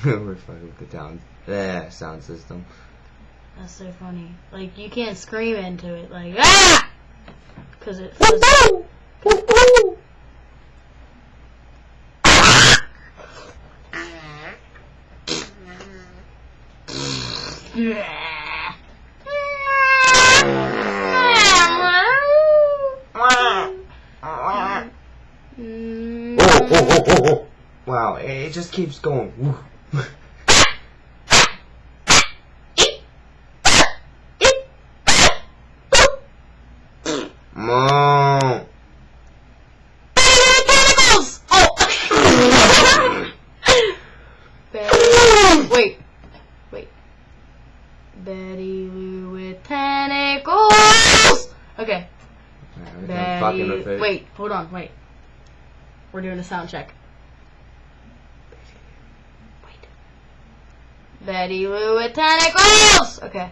We're fucking with the sound system. That's so funny. Like, you can't scream into it, like, ah! Because it feels... Oh. Wow, it just keeps going. Mom. Tentacles! Oh! Wait. Betty Lou with tentacles! Okay. Wait, hold on, wait. We're doing a sound check. Wait. Betty Lou with tentacles! Okay.